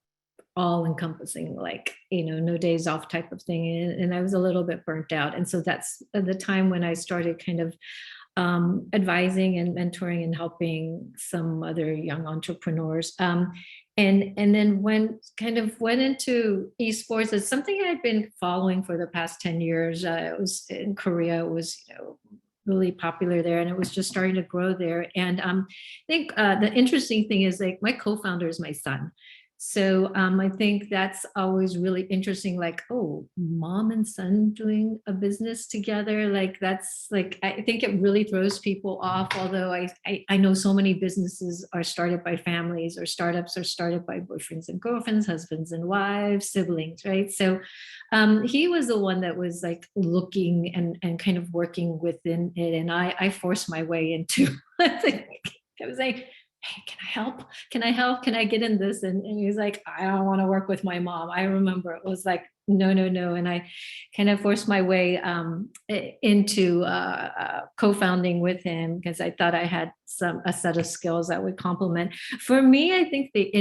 all encompassing, like, no days off type of thing. And I was a little bit burnt out. And so that's the time when I started kind of advising and mentoring and helping some other young entrepreneurs. And then went into esports as something I'd been following for the past 10 years. It was in Korea, it was, really popular there, and it was just starting to grow there. And I think the interesting thing is, like, my co-founder is my son. So I think that's always really interesting, like, oh, mom and son doing a business together. Like, that's like, I think it really throws people off. Although I know so many businesses are started by families, or startups are started by boyfriends and girlfriends, husbands and wives, siblings, right? So he was the one that was like looking and kind of working within it. And I forced my way into I was like, hey, can I help? Can I help? Can I get in this? And he was like, I don't want to work with my mom. I remember it was like, no, no, no. And I kind of forced my way into co-founding with him, because I thought I had a set of skills that would complement. For me, I think the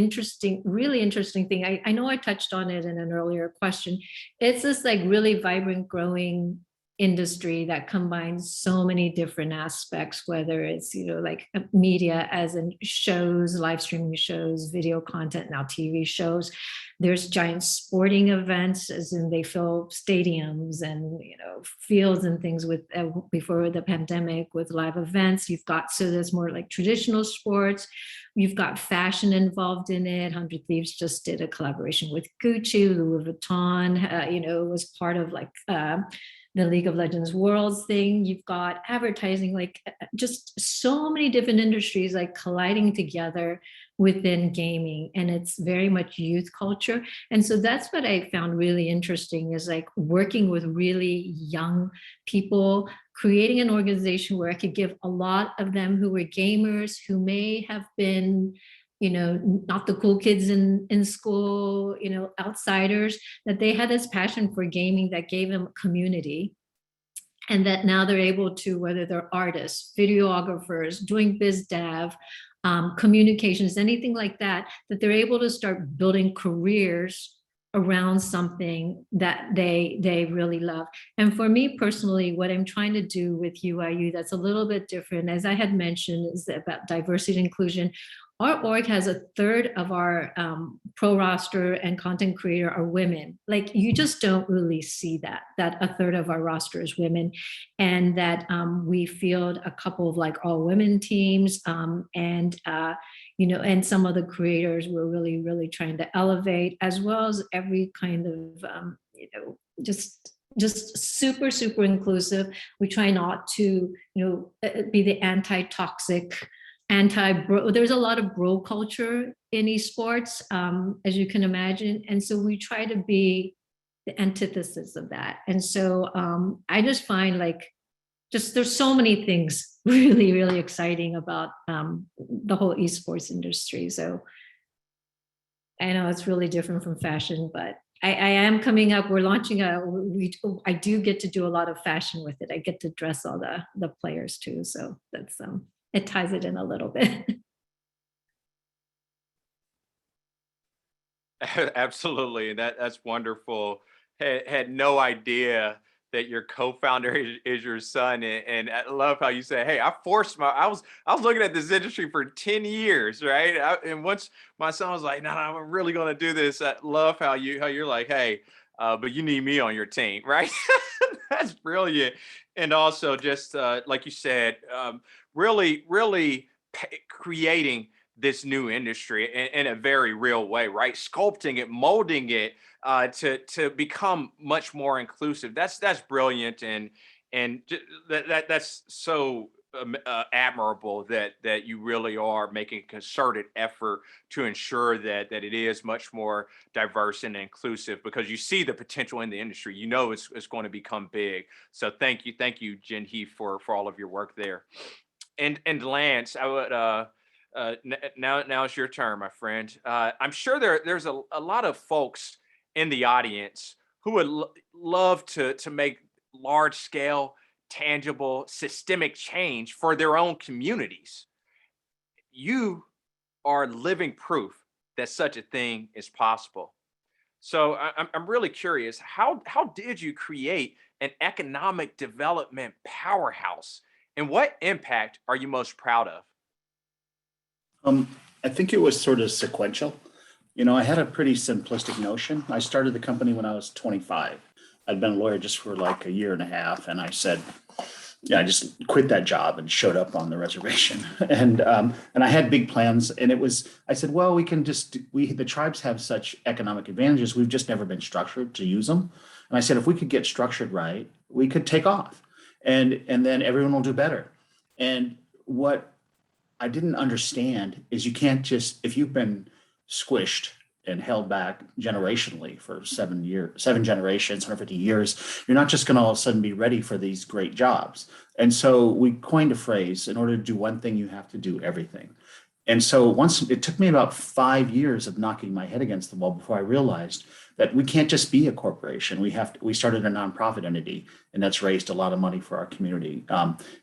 really interesting thing, I know I touched on it in an earlier question. It's this like really vibrant, growing industry that combines so many different aspects, whether it's, like media as in shows, live streaming shows, video content, now TV shows. There's giant sporting events, as in they fill stadiums and fields and things with before the pandemic with live events. You've got, so there's more like traditional sports. You've got fashion involved in it. 100 Thieves just did a collaboration with Gucci. Louis Vuitton, was part of like the League of Legends Worlds thing. You've got advertising, like just so many different industries like colliding together within gaming, and it's very much youth culture. And so that's what I found really interesting, is like working with really young people, creating an organization where I could give a lot of them who were gamers, who may have been not the cool kids in school, outsiders, that they had this passion for gaming that gave them community. And that now they're able to, whether they're artists, videographers, doing biz dev, communications, anything like that, that they're able to start building careers around something that they really love. And for me personally, what I'm trying to do with UIU that's a little bit different, as I had mentioned, is about diversity and inclusion. Our org has a third of our pro roster and content creator are women. Like, you just don't really see that a third of our roster is women, and that we field a couple of like all women teams, and some of the creators we're really, really trying to elevate, as well as every kind of, just super, super inclusive. We try not to, be the anti-toxic, anti-bro. There's a lot of bro culture in esports, as you can imagine. And so we try to be the antithesis of that. And so I just find like, there's so many things really, really exciting about the whole esports industry. So I know it's really different from fashion, but I am coming up. We're launching I do get to do a lot of fashion with it. I get to dress all the players too. So that's it ties it in a little bit. Absolutely. That's wonderful. Had no idea that your co-founder is your son. And I love how you say, hey, I was looking at this industry for 10 years, right? And once my son was like, no, I'm really going to do this. I love how you're like, hey, but you need me on your team, right? That's brilliant. And also just like you said, really, really creating this new industry in a very real way, right? Sculpting it, molding it to become much more inclusive. That's brilliant, and that's so admirable that you really are making a concerted effort to ensure that it is much more diverse and inclusive, because you see the potential in the industry. It's going to become big. So thank you, Jinhee, for all of your work there. And Lance, I would now it's your turn, my friend. I'm sure there's a lot of folks in the audience who would love to make large scale, tangible, systemic change for their own communities. You are living proof that such a thing is possible. So I'm really curious, how did you create an economic development powerhouse, and what impact are you most proud of? I think it was sort of sequential. I had a pretty simplistic notion. I started the company when I was 25. I'd been a lawyer just for like a year and a half. And I said, yeah, I just quit that job and showed up on the reservation. And I had big plans. And I said, well, the tribes have such economic advantages. We've just never been structured to use them. And I said, if we could get structured right, we could take off and then everyone will do better. And what I didn't understand is you can't just, if you've been squished and held back generationally for 7 generations, 150 years, you're not just going to all of a sudden be ready for these great jobs. And so we coined a phrase: in order to do one thing, you have to do everything. And so once it took me about 5 years of knocking my head against the wall before I realized that we can't just be a corporation. We started a nonprofit entity, and that's raised a lot of money for our community.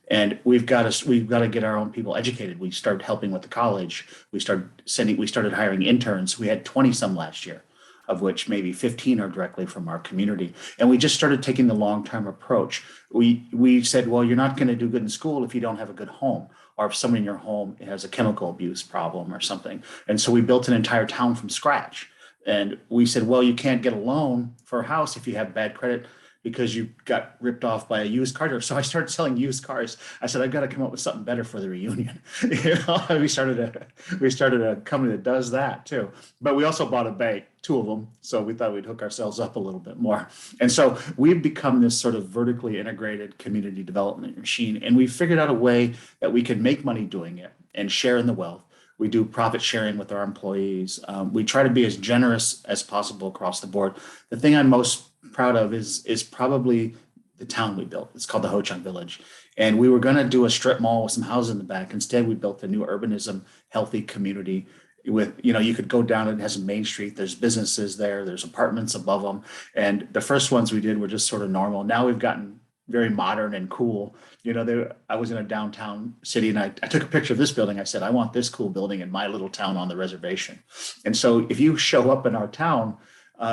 And we've got to get our own people educated. We started helping with the college. We started hiring interns. We had 20 some last year, of which maybe 15 are directly from our community. And we just started taking the long-term approach. We said, well, you're not going to do good in school if you don't have a good home, or if someone in your home has a chemical abuse problem or something. And so we built an entire town from scratch. And we said, well, you can't get a loan for a house if you have bad credit because you got ripped off by a used car dealer. So I started selling used cars. I said, I've got to come up with something better for the reunion. We started a company that does that too. But we also bought a bank, 2 of them. So we thought we'd hook ourselves up a little bit more. And so we've become this sort of vertically integrated community development machine. And we figured out a way that we can make money doing it and share in the wealth. We do profit sharing with our employees. We try to be as generous as possible across the board. The thing I'm most proud of is probably the town we built. It's called the Ho-Chunk Village. And we were going to do a strip mall with some houses in the back. Instead, we built a new urbanism, healthy community with, you could go down, it has a main street, there's businesses there, there's apartments above them. And the first ones we did were just sort of normal. Now we've gotten very modern and cool. I was in a downtown city and I took a picture of this building. I said, I want this cool building in my little town on the reservation. And so if you show up in our town,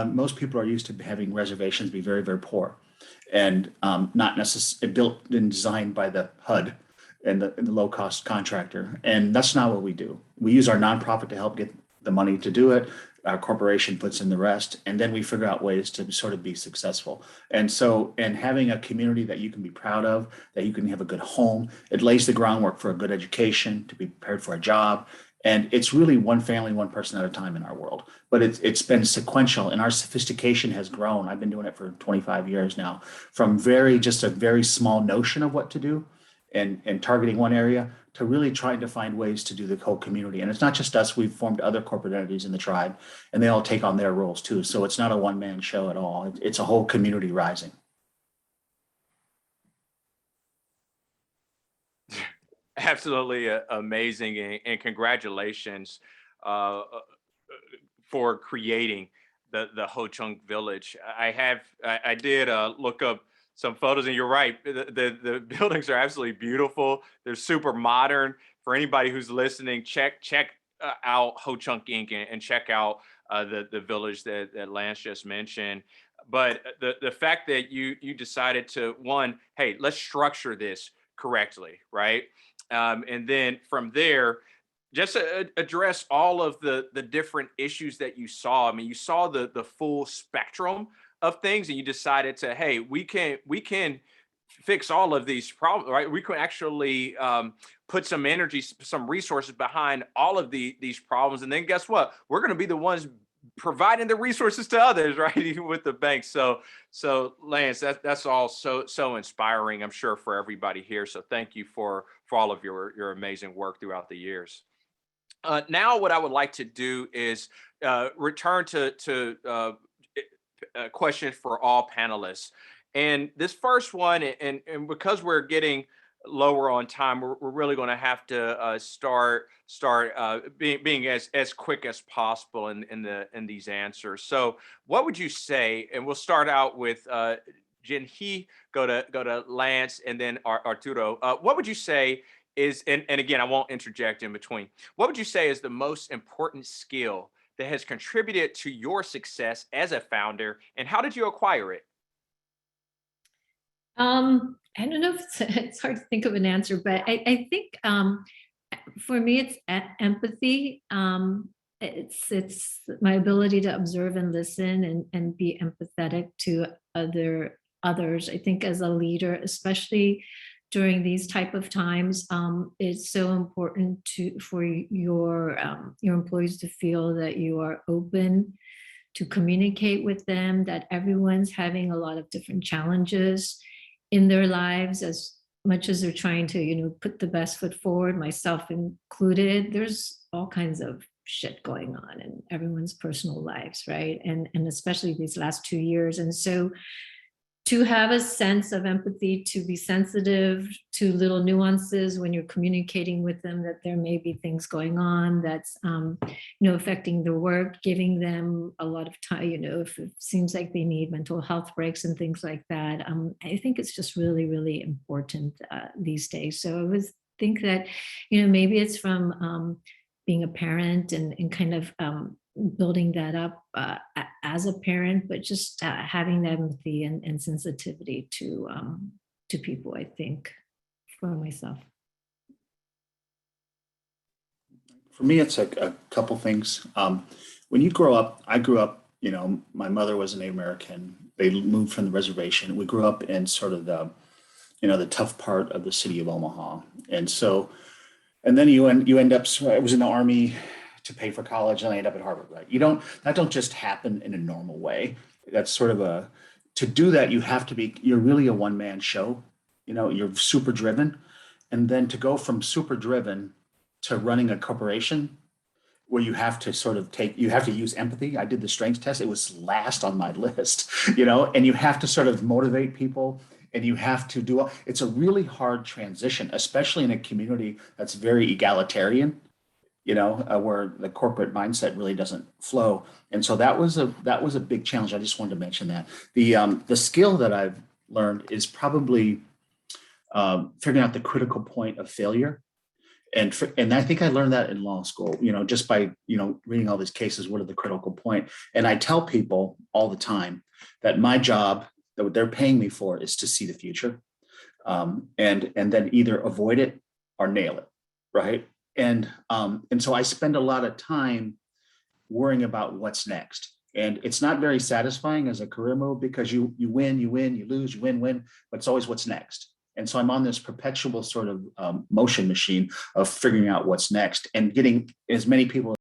most people are used to having reservations be very, very poor and not necessarily built and designed by the HUD and the low cost contractor. And that's not what we do. We use our nonprofit to help get the money to do it. Our corporation puts in the rest, and then we figure out ways to sort of be successful. And having a community that you can be proud of, that you can have a good home, it lays the groundwork for a good education, to be prepared for a job. And it's really one family, one person at a time in our world. But it's been sequential, and our sophistication has grown. I've been doing it for 25 years now, from just a very small notion of what to do and targeting one area to really trying to find ways to do the whole community. And it's not just us, we've formed other corporate entities in the tribe, and they all take on their roles too. So it's not a one-man show at all. It's a whole community rising. Absolutely amazing, and congratulations for creating the Ho-Chunk Village. I did look up some photos, and you're right. The buildings are absolutely beautiful. They're super modern. For anybody who's listening, check out Ho-Chunk Inc. and check out the village that Lance just mentioned. But the fact that you decided to, hey, let's structure this correctly, right? And then from there, just address all of the different issues that you saw. I mean, you saw the full spectrum of things, and you decided to, hey, we can fix all of these problems, right? We can actually put some energy, some resources behind all of these problems. And then guess what? We're going to be the ones providing the resources to others, right? Even with the banks. So Lance, that's all so inspiring, I'm sure, for everybody here. So thank you for all of your amazing work throughout the years. Now, what I would like to do is return to questions for all panelists. And this first one, and because we're getting lower on time, we're really going to have to start being as quick as possible in these answers. So what would you say, and we'll start out with Jinhee, go to Lance, and then Arturo. What would you say is, and again, I won't interject in between, what would you say is the most important skill that has contributed to your success as a founder, and how did you acquire it? I don't know if it's hard to think of an answer, but I think for me, it's empathy. It's my ability to observe and listen and be empathetic to others. I think as a leader, especially during these type of times. It's so important for your employees to feel that you are open to communicate with them, that everyone's having a lot of different challenges in their lives, as much as they're trying to, put the best foot forward, myself included. There's all kinds of shit going on in everyone's personal lives, right? And especially these last 2 years. And so to have a sense of empathy, to be sensitive to little nuances when you're communicating with them, that there may be things going on that's, affecting their work, giving them a lot of time, if it seems like they need mental health breaks and things like that. I think it's just really, really important these days. So I would think that, maybe it's from being a parent and kind of building that up as a parent, but just having that empathy and sensitivity to people, I think, for myself. For me, it's a couple things. When you grow up, I grew up, my mother was a Native American. They moved from the reservation. We grew up in sort of the tough part of the city of Omaha. And so, and then you end up, I was in the Army to pay for college, and I end up at Harvard, right? That don't just happen in a normal way. That's sort of to do that, you're really a one-man show. You're super driven. And then to go from super driven to running a corporation where you have to use empathy. I did the strengths test. It was last on my list, and you have to sort of motivate people, and you have to it's a really hard transition, especially in a community that's very egalitarian, where the corporate mindset really doesn't flow. And so that was a big challenge. I just wanted to mention that. The skill that I've learned is probably figuring out the critical point of failure. And I think I learned that in law school, just by, reading all these cases, what are the critical point? And I tell people all the time that my job, that what they're paying me for, is to see the future, and then either avoid it or nail it, right? And so I spend a lot of time worrying about what's next. And it's not very satisfying as a career move, because you win, you lose, you win, but it's always what's next. And so I'm on this perpetual sort of motion machine of figuring out what's next and getting as many people